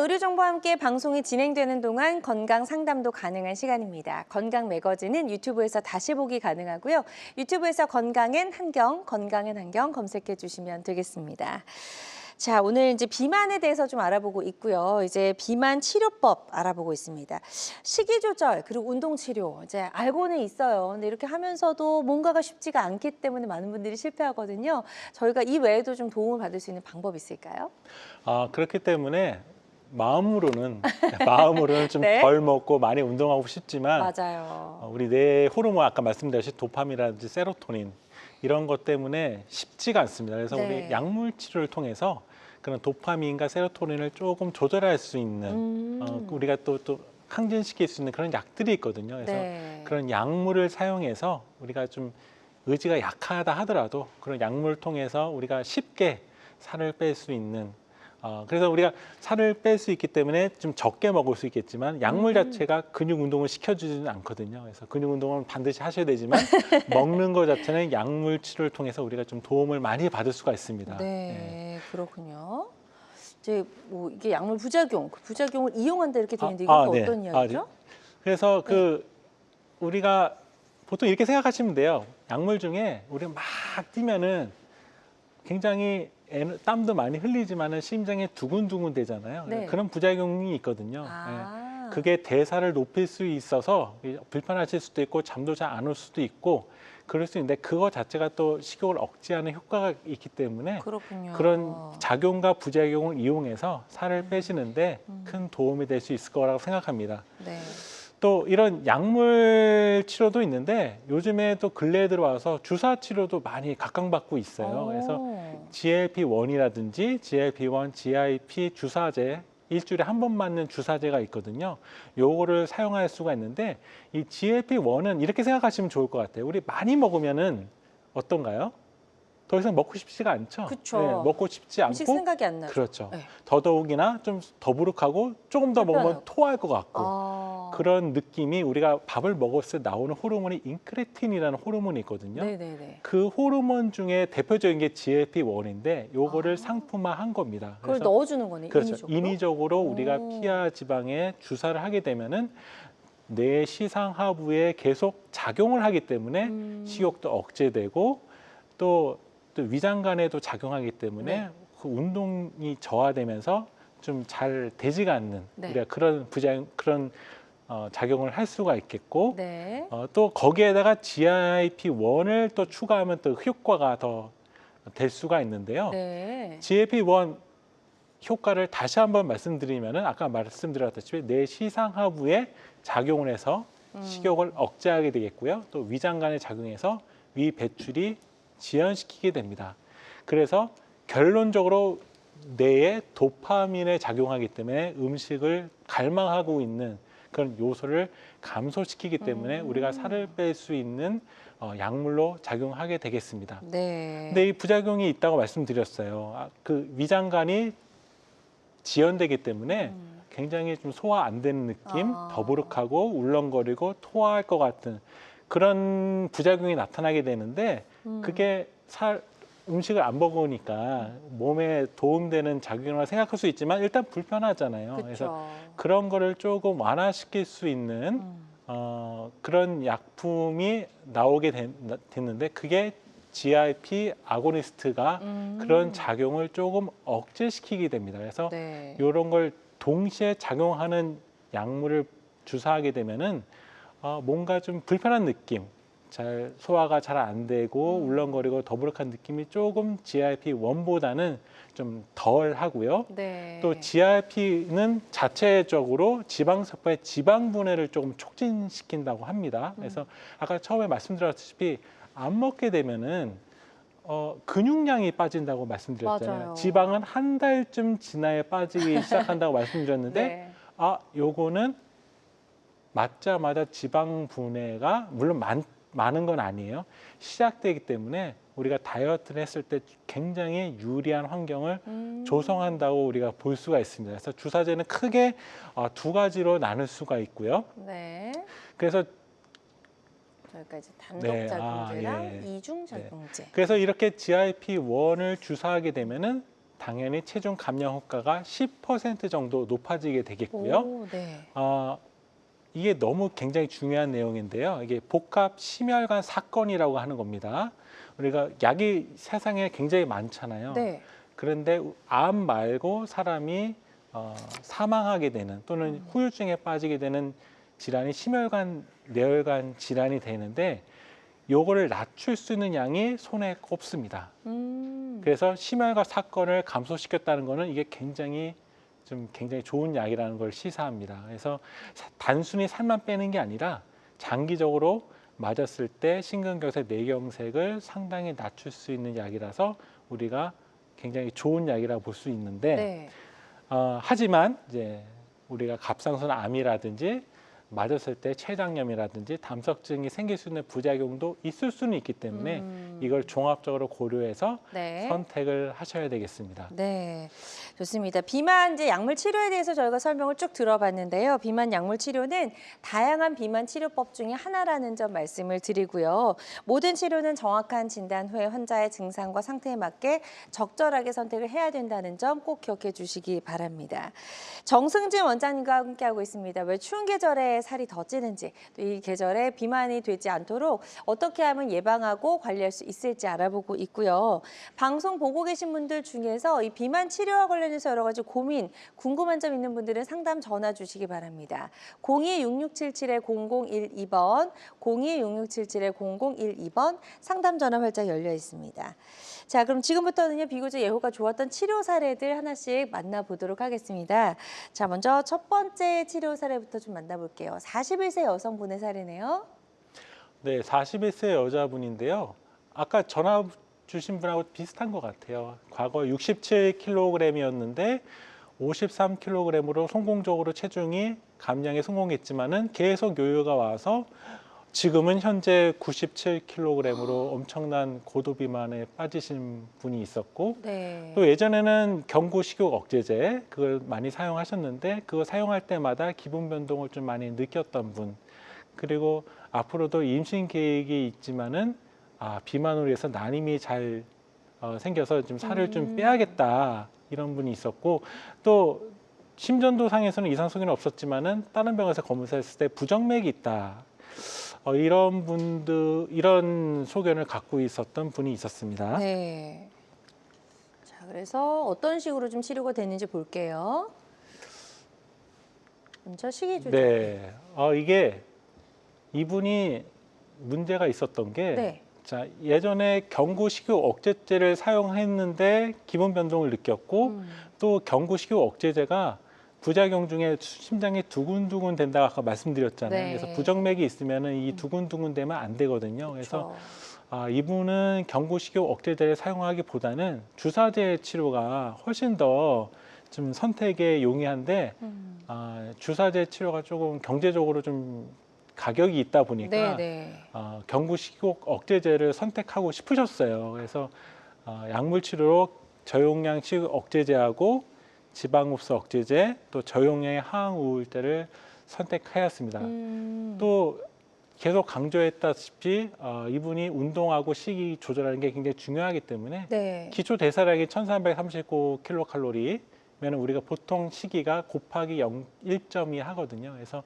의료 정보와 함께 방송이 진행되는 동안 건강 상담도 가능한 시간입니다. 건강 매거진은 유튜브에서 다시 보기 가능하고요. 유튜브에서 건강엔 한경 검색해 주시면 되겠습니다. 자, 오늘 이제 비만에 대해서 좀 알아보고 있고요. 이제 비만 치료법 알아보고 있습니다. 식이 조절 그리고 운동 치료 이제 알고는 있어요. 근데 이렇게 하면서도 뭔가가 쉽지가 않기 때문에 많은 분들이 실패하거든요. 저희가 이 외에도 좀 도움을 받을 수 있는 방법이 있을까요? 그렇기 때문에 마음으로는 좀 네. 덜 먹고 많이 운동하고 싶지만 맞아요. 우리 뇌 호르몬 아까 말씀드렸듯이 도파민이라든지 세로토닌 이런 것 때문에 쉽지가 않습니다. 그래서 네. 우리 약물 치료를 통해서 그런 도파민과 세로토닌을 조금 조절할 수 있는 우리가 또 항진시킬 수 있는 그런 약들이 있거든요. 그래서 네. 그런 약물을 사용해서 우리가 좀 의지가 약하다 하더라도 그런 약물을 통해서 우리가 쉽게 살을 뺄 수 있는 그래서 우리가 살을 뺄 수 있기 때문에 좀 적게 먹을 수 있겠지만 약물 자체가 근육 운동을 시켜주지는 않거든요. 그래서 근육 운동은 반드시 하셔야 되지만 먹는 것 자체는 약물 치료를 통해서 우리가 좀 도움을 많이 받을 수가 있습니다. 네, 그렇군요. 이제 뭐 이게 약물 부작용, 그 부작용을 이용한다 이렇게 되는데 이건 또 네. 어떤 이야기죠? 그래서 네. 우리가 보통 이렇게 생각하시면 돼요. 약물 중에 우리가 막 뛰면은 굉장히 땀도 많이 흘리지만은 심장이 두근두근 되잖아요. 네. 그런 부작용이 있거든요. 아. 그게 대사를 높일 수 있어서 불편하실 수도 있고 잠도 잘 안 올 수도 있고 그럴 수 있는데 그거 자체가 또 식욕을 억제하는 효과가 있기 때문에 그렇군요. 그런 작용과 부작용을 이용해서 살을 빼시는데 큰 도움이 될 수 있을 거라고 생각합니다. 네. 또 이런 약물 치료도 있는데 요즘에 또 근래에 들어와서 주사 치료도 많이 각광받고 있어요. 그래서 GLP-1이라든지 GLP-1, GIP 주사제 일주일에 한 번 맞는 주사제가 있거든요. 요거를 사용할 수가 있는데 이 GLP-1은 이렇게 생각하시면 좋을 것 같아요. 우리 많이 먹으면은 어떤가요? 더 이상 먹고 싶지가 않죠. 그쵸. 네, 먹고 싶지 음식 않고 생각이 안 나죠. 그렇죠. 네. 더더욱이나 좀 더부룩하고 조금 더 먹으면 불편하고. 토할 것 같고 아. 그런 느낌이 우리가 밥을 먹었을 때 나오는 호르몬이 인크레틴이라는 호르몬이 있거든요. 네네네. 그 호르몬 중에 대표적인 게 GLP-1인데 요거를 아. 상품화한 겁니다. 그걸 그래서 넣어주는 거네, 그렇죠. 인위적으로? 인위적으로 우리가 오. 피하 지방에 주사를 하게 되면은 뇌 시상하부에 계속 작용을 하기 때문에 식욕도 억제되고 또 위장관에도 작용하기 때문에 네. 그 운동이 저하되면서 좀 잘 되지가 않는 네. 우리가 그런 그런 작용을 할 수가 있겠고 네. 또 거기에다가 GIP-1을 또 추가하면 또 효과가 더 될 수가 있는데요. 네. GLP-1 효과를 다시 한번 말씀드리면은 아까 말씀드렸다시피 뇌 시상하부에 작용을 해서 식욕을 억제하게 되겠고요. 또 위장관에 작용해서 위 배출이 지연시키게 됩니다. 그래서 결론적으로 뇌에 도파민에 작용하기 때문에 음식을 갈망하고 있는 그런 요소를 감소시키기 때문에 우리가 살을 뺄 수 있는 약물로 작용하게 되겠습니다. 네. 근데 이 부작용이 있다고 말씀드렸어요. 그 위장관이 지연되기 때문에 굉장히 좀 소화 안 되는 느낌, 더부룩하고 울렁거리고 토할 것 같은 그런 부작용이 나타나게 되는데 그게 음식을 안 먹으니까 몸에 도움되는 작용이라고 생각할 수 있지만 일단 불편하잖아요. 그래서 그쵸. 그런 거를 조금 완화시킬 수 있는 그런 약품이 나오게 됐는데 그게 GIP 아고니스트가 그런 작용을 조금 억제시키게 됩니다. 그래서 네. 이런 걸 동시에 작용하는 약물을 주사하게 되면은 뭔가 좀 불편한 느낌, 잘 소화가 잘 안 되고 울렁거리고 더부룩한 느낌이 조금 GIP-1보다는 좀 덜 하고요. 네. 또 GIP는 자체적으로 지방세포의 지방 분해를 조금 촉진시킨다고 합니다. 그래서 아까 처음에 말씀드렸다시피 안 먹게 되면은 근육량이 빠진다고 말씀드렸잖아요. 맞아요. 지방은 한 달쯤 지나야 빠지기 시작한다고 말씀드렸는데 네. 요거는 맞자마자 지방 분해가 물론 많은 건 아니에요. 시작되기 때문에 우리가 다이어트를 했을 때 굉장히 유리한 환경을 조성한다고 우리가 볼 수가 있습니다. 그래서 주사제는 크게 두 가지로 나눌 수가 있고요. 네. 그래서 저희가 이제 네, 단독작용제랑 예. 이중작용제. 그래서 이렇게 GIP-1을 주사하게 되면은 당연히 체중 감량 효과가 10% 정도 높아지게 되겠고요. 오, 네. 이게 너무 굉장히 중요한 내용인데요. 이게 복합 심혈관 사건이라고 하는 겁니다. 우리가 약이 세상에 굉장히 많잖아요. 네. 그런데 암 말고 사람이 사망하게 되는 또는 후유증에 빠지게 되는 질환이 심혈관, 뇌혈관 질환이 되는데 요거를 낮출 수 있는 양이 손에 꼽습니다. 그래서 심혈관 사건을 감소시켰다는 거는 이게 굉장히 좋은 약이라는 걸 시사합니다. 그래서 단순히 살만 빼는 게 아니라 장기적으로 맞았을 때 심근경색, 뇌경색을 상당히 낮출 수 있는 약이라서 우리가 굉장히 좋은 약이라고 볼 수 있는데 네. 하지만 이제 우리가 갑상선 암이라든지 맞았을 때 췌장염이라든지 담석증이 생길 수 있는 부작용도 있을 수는 있기 때문에 이걸 종합적으로 고려해서 네. 선택을 하셔야 되겠습니다. 네, 좋습니다. 비만 이제 약물 치료에 대해서 저희가 설명을 쭉 들어봤는데요. 비만 약물 치료는 다양한 비만 치료법 중에 하나라는 점 말씀을 드리고요. 모든 치료는 정확한 진단 후에 환자의 증상과 상태에 맞게 적절하게 선택을 해야 된다는 점 꼭 기억해 주시기 바랍니다. 정승진 원장님과 함께하고 있습니다. 왜 추운 계절에 살이 더 찌는지, 또 이 계절에 비만이 되지 않도록 어떻게 하면 예방하고 관리할 수 있을지 알아보고 있고요. 방송 보고 계신 분들 중에서 이 비만 치료와 관련해서 여러 가지 고민, 궁금한 점 있는 분들은 상담 전화 주시기 바랍니다. 02-6677-0012번, 02-6677-0012번 상담 전화 활짝 열려 있습니다. 자, 그럼 지금부터는요, 비교적 예후가 좋았던 치료 사례들 하나씩 만나보도록 하겠습니다. 자, 먼저 첫 번째 치료 사례부터 좀 만나볼게요. 41세 여성분의 사례네요. 네, 41세 여자분인데요. 아까 전화 주신 분하고 비슷한 것 같아요. 과거 67kg이었는데 53kg으로 성공적으로 체중이 감량에 성공했지만은 계속 요요가 와서 지금은 현재 97kg으로 엄청난 고도 비만에 빠지신 분이 있었고 네. 또 예전에는 경구 식욕 억제제 그걸 많이 사용하셨는데 그거 사용할 때마다 기분 변동을 좀 많이 느꼈던 분 그리고 앞으로도 임신 계획이 있지만은 비만으로 해서 난임이 잘 생겨서 좀 살을 좀 빼야겠다 이런 분이 있었고 또 심전도 상에서는 이상 소견은 없었지만은 다른 병원에서 검사했을 때 부정맥이 있다. 이런 분들 이런 소견을 갖고 있었던 분이 있었습니다. 네. 자, 그래서 어떤 식으로 좀 치료가 되는지 볼게요. 먼저 식이 조절. 네, 이게 이분이 문제가 있었던 게 네. 자, 예전에 경구 식욕 억제제를 사용했는데 기분 변동을 느꼈고 또 경구 식욕 억제제가 부작용 중에 심장이 두근두근 된다고 아까 말씀드렸잖아요. 네. 그래서 부정맥이 있으면은 이 두근두근 되면 안 되거든요. 그래서 이분은 경구 식욕 억제제를 사용하기보다는 주사제 치료가 훨씬 더 좀 선택에 용이한데 주사제 치료가 조금 경제적으로 좀 가격이 있다 보니까 경구 식욕 억제제를 선택하고 싶으셨어요. 그래서 약물 치료로 저용량 식욕 억제제하고 지방 흡수 억제제 또 저용량의 항 우울제를 선택하였습니다. 또 계속 강조했다시피 이분이 운동하고 식이 조절하는 게 굉장히 중요하기 때문에 네. 기초 대사량이 1339kcal 면 우리가 보통 식이가 곱하기 1.2 하거든요. 그래서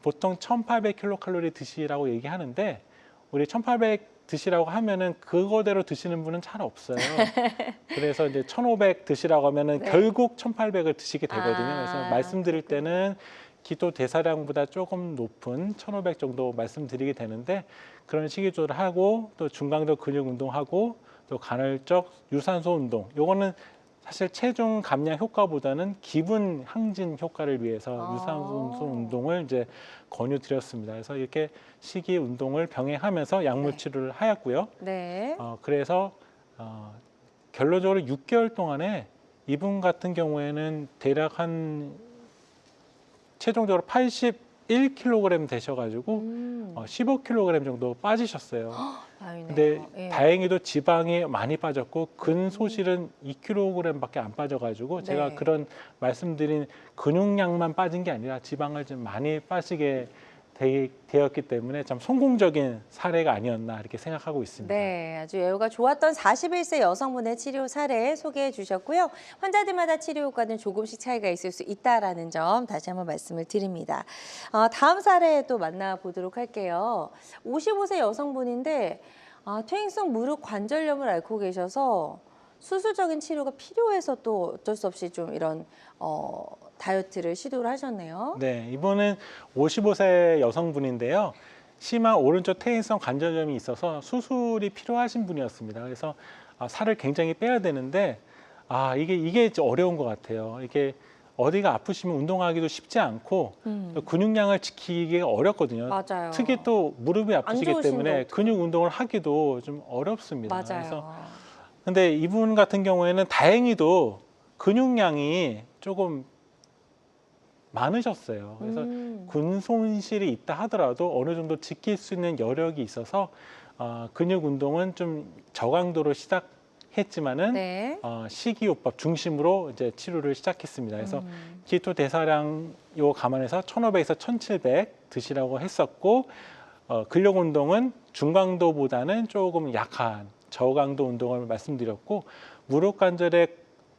보통 1800kcal 드시라고 얘기하는데 우리 1800 드시라고 하면은 그거대로 드시는 분은 잘 없어요. 그래서 이제 1500 드시라고 하면은 결국 1800을 드시게 되거든요. 그래서 말씀드릴 때는 기초 대사량보다 조금 높은 1500 정도 말씀드리게 되는데 그런 식이 조절하고 또 중강도 근육 운동하고 또 간헐적 유산소 운동. 요거는 사실 체중 감량 효과보다는 기분 항진 효과를 위해서 유산소 운동을 이제 권유드렸습니다. 그래서 이렇게 식이 운동을 병행하면서 약물 치료를 하였고요. 네. 그래서 결론적으로 6개월 동안에 이분 같은 경우에는 대략 한 최종적으로 81kg 되셔가지고 15kg 정도 빠지셨어요. 근데 다행히도 지방이 많이 빠졌고 근소실은 2kg밖에 안 빠져가지고 제가 그런 말씀드린 근육량만 빠진 게 아니라 지방을 좀 많이 빠지게 되었기 때문에 참 성공적인 사례가 아니었나 이렇게 생각하고 있습니다. 네, 아주 예후가 좋았던 41세 여성분의 치료 사례 소개해 주셨고요. 환자들마다 치료 효과는 조금씩 차이가 있을 수 있다라는 점 다시 한번 말씀을 드립니다. 다음 사례 또 만나보도록 할게요. 55세 여성분인데 퇴행성 무릎 관절염을 앓고 계셔서 수술적인 치료가 필요해서 또 어쩔 수 없이 좀 이런 다이어트를 시도를 하셨네요. 네, 이분은 55세 여성분인데요. 심한 오른쪽 퇴행성 관절염이 있어서 수술이 필요하신 분이었습니다. 그래서 살을 굉장히 빼야 되는데 이게 어려운 것 같아요. 이게 어디가 아프시면 운동하기도 쉽지 않고 또 근육량을 지키기가 어렵거든요. 맞아요. 특히 또 무릎이 아프시기 좋으신데 때문에 어떡해요. 근육 운동을 하기도 좀 어렵습니다. 그래서 맞아요. 근데 이분 같은 경우에는 다행히도 근육량이 조금 많으셨어요. 그래서 근 손실이 있다 하더라도 어느 정도 지킬 수 있는 여력이 있어서 근육 운동은 좀 저강도로 시작했지만은 네. 식이요법 중심으로 이제 치료를 시작했습니다. 그래서 기토 대사량 요 감안해서 1,500에서 1,700 드시라고 했었고 근력 운동은 중강도보다는 조금 약한 저강도 운동을 말씀드렸고 무릎 관절에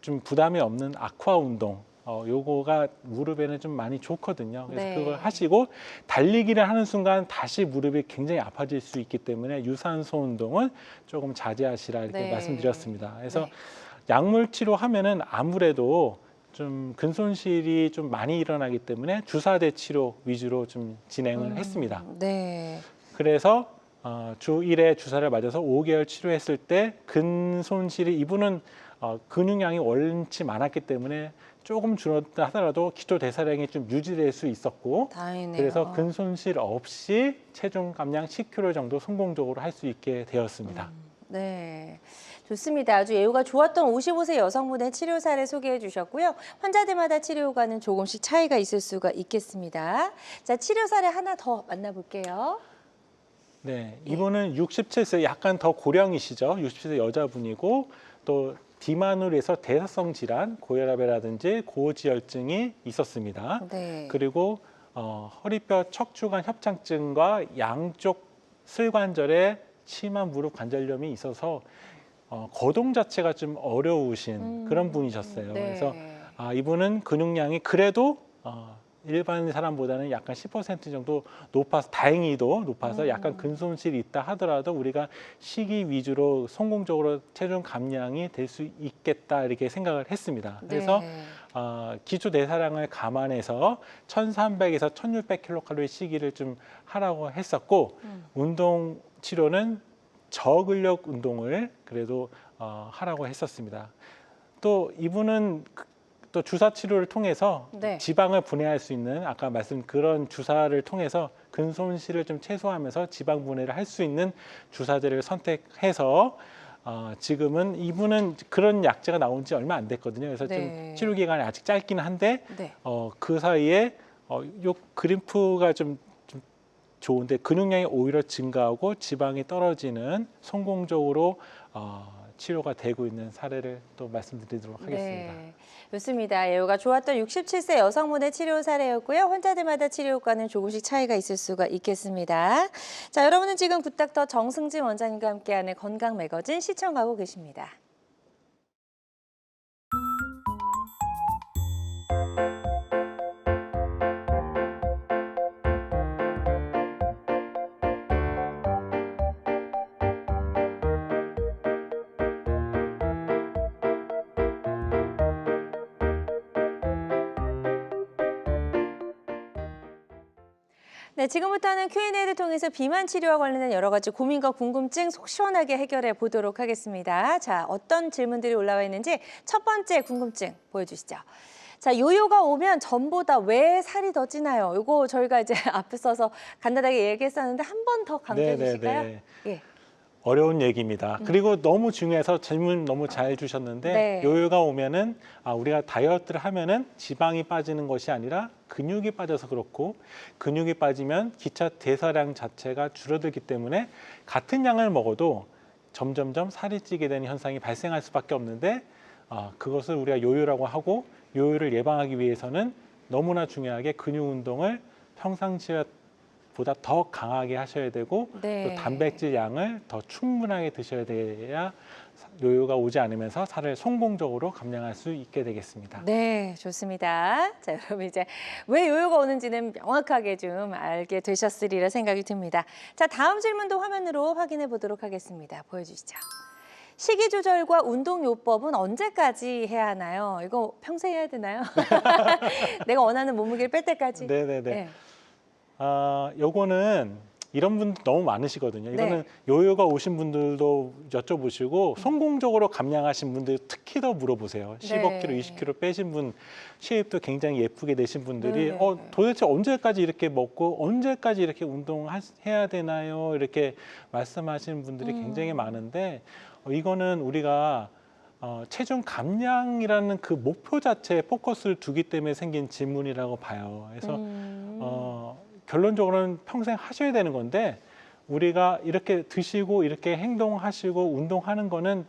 좀 부담이 없는 아쿠아 운동 요거가 무릎에는 좀 많이 좋거든요. 그래서 네. 그걸 하시고 달리기를 하는 순간 다시 무릎이 굉장히 아파질 수 있기 때문에 유산소 운동은 조금 자제하시라 이렇게 네. 말씀드렸습니다. 그래서 네. 약물 치료하면은 아무래도 좀 근손실이 좀 많이 일어나기 때문에 주사제 치료 위주로 좀 진행을 했습니다. 네. 그래서 주 1회 주사를 맞아서 5개월 치료했을 때 근손실이 이분은 근육량이 원치 많았기 때문에 조금 줄었다 하더라도 기초 대사량이 좀 유지될 수 있었고 다행이네요. 그래서 근손실 없이 체중 감량 10kg 정도 성공적으로 할 수 있게 되었습니다. 네. 좋습니다. 아주 예후가 좋았던 55세 여성분의 치료 사례 소개해 주셨고요. 환자들마다 치료 효과는 조금씩 차이가 있을 수가 있겠습니다. 자, 치료 사례 하나 더 만나볼게요. 네, 이분은 67세 약간 더 고령이시죠. 67세 여자분이고 또 비만으로 해서 대사성 질환, 고혈압이라든지 고지혈증이 있었습니다. 네. 그리고 허리뼈 척추관 협착증과 양쪽 슬관절에 심한 무릎 관절염이 있어서 거동 자체가 좀 어려우신 그런 분이셨어요. 네. 그래서 이분은 근육량이 그래도 일반 사람보다는 약간 10% 정도 높아서 다행히도 높아서 약간 근손실이 있다 하더라도 우리가 식이 위주로 성공적으로 체중 감량이 될 수 있겠다 이렇게 생각을 했습니다. 그래서 네. 기초 대사량을 감안해서 1,300에서 1,600kcal 시기를 좀 하라고 했었고 운동 치료는 저근력 운동을 그래도 하라고 했었습니다. 또 이분은 또 주사 치료를 통해서 네. 지방을 분해할 수 있는 아까 말씀 그런 주사를 통해서 근손실을 좀 최소화하면서 지방 분해를 할 수 있는 주사제를 선택해서 지금은 이분은 그런 약제가 나온 지 얼마 안 됐거든요. 그래서 네. 좀 치료 기간이 아직 짧긴 한데 네. 그 사이에 요 그림프가 좀 좋은데 근육량이 오히려 증가하고 지방이 떨어지는 성공적으로 치료가 되고 있는 사례를 또 말씀드리도록 하겠습니다. 네, 좋습니다. 예후가 좋았던 67세 여성분의 치료 사례였고요. 환자들마다 치료 효과는 조금씩 차이가 있을 수가 있겠습니다. 자, 여러분은 지금 굿닥터 정승진 원장님과 함께하는 건강 매거진 시청하고 계십니다. 네, 지금부터는 Q&A를 통해서 비만 치료와 관련된 여러 가지 고민과 궁금증 속 시원하게 해결해 보도록 하겠습니다. 자, 어떤 질문들이 올라와 있는지 첫 번째 궁금증 보여주시죠. 자, 요요가 오면 전보다 왜 살이 더 찌나요? 이거 저희가 이제 앞서서 간단하게 얘기했었는데 한 번 더 강조해 주실까요? 예. 어려운 얘기입니다. 그리고 너무 중요해서 질문 너무 잘 주셨는데 네. 요요가 오면은 우리가 다이어트를 하면은 지방이 빠지는 것이 아니라 근육이 빠져서 그렇고 근육이 빠지면 기차 대사량 자체가 줄어들기 때문에 같은 양을 먹어도 점점점 살이 찌게 되는 현상이 발생할 수밖에 없는데 그것을 우리가 요요라고 하고 요요를 예방하기 위해서는 너무나 중요하게 근육 운동을 보다 더 강하게 하셔야 되고 네. 또 단백질 양을 더 충분하게 드셔야 돼야 요요가 오지 않으면서 살을 성공적으로 감량할 수 있게 되겠습니다. 네, 좋습니다. 자, 여러분 이제 왜 요요가 오는지는 명확하게 좀 알게 되셨으리라 생각이 듭니다. 자, 다음 질문도 화면으로 확인해 보도록 하겠습니다. 보여주시죠. 식이 조절과 운동 요법은 언제까지 해야 하나요? 이거 평생 해야 되나요? 내가 원하는 몸무게를 뺄 때까지. 네네네. 네. 요거는 이런 분들 너무 많으시거든요. 이거는 네. 요요가 오신 분들도 여쭤보시고 성공적으로 감량하신 분들 특히 더 물어보세요. 15kg, 네. 20kg 빼신 분, 쉐입도 굉장히 예쁘게 내신 분들이 네. 도대체 언제까지 이렇게 먹고 언제까지 이렇게 운동해야 되나요? 이렇게 말씀하시는 분들이 굉장히 많은데 이거는 우리가 체중 감량이라는 그 목표 자체에 포커스를 두기 때문에 생긴 질문이라고 봐요. 그래서 결론적으로는 평생 하셔야 되는 건데 우리가 이렇게 드시고 이렇게 행동하시고 운동하는 거는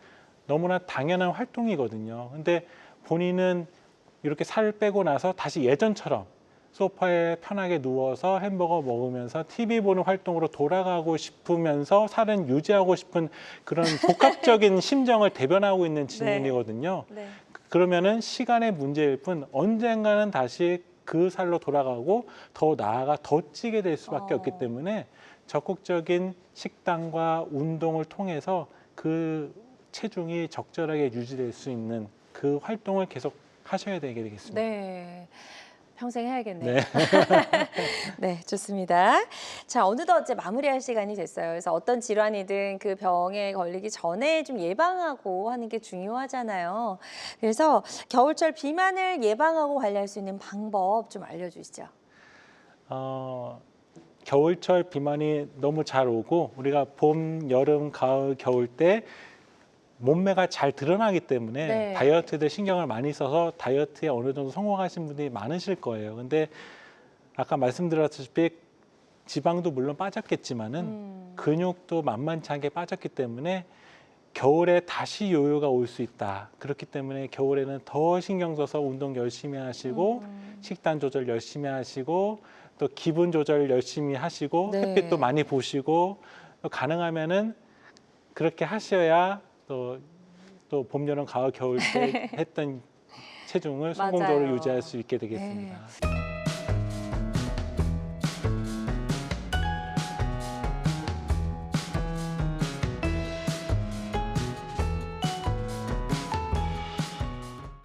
너무나 당연한 활동이거든요. 근데 본인은 이렇게 살을 빼고 나서 다시 예전처럼 소파에 편하게 누워서 햄버거 먹으면서 TV 보는 활동으로 돌아가고 싶으면서 살은 유지하고 싶은 그런 복합적인 심정을 대변하고 있는 질문이거든요. 네. 그러면은 시간의 문제일 뿐 언젠가는 다시 그 살로 돌아가고 더 나아가 더 찌게 될 수밖에 없기 때문에 적극적인 식단과 운동을 통해서 그 체중이 적절하게 유지될 수 있는 그 활동을 계속 하셔야 되게 되겠습니다. 네. 평생 해야겠네요. 네. 네, 좋습니다. 자, 어느덧 이제 마무리할 시간이 됐어요. 그래서 어떤 질환이든 그 병에 걸리기 전에 좀 예방하고 하는 게 중요하잖아요. 그래서 겨울철 비만을 예방하고 관리할 수 있는 방법 좀 알려주시죠. 겨울철 비만이 너무 잘 오고 우리가 봄, 여름, 가을, 겨울 때 몸매가 잘 드러나기 때문에 네. 다이어트에 신경을 많이 써서 다이어트에 어느 정도 성공하신 분들이 많으실 거예요. 근데 아까 말씀드렸다시피 지방도 물론 빠졌겠지만은 근육도 만만치 않게 빠졌기 때문에 겨울에 다시 요요가 올 수 있다. 그렇기 때문에 겨울에는 더 신경 써서 운동 열심히 하시고 식단 조절 열심히 하시고 또 기분 조절 열심히 하시고 네. 햇빛도 많이 보시고 또 가능하면은 그렇게 하셔야 또 봄, 여름, 가을, 겨울 때 했던 체중을 성공적으로 맞아요. 유지할 수 있게 되겠습니다. 네.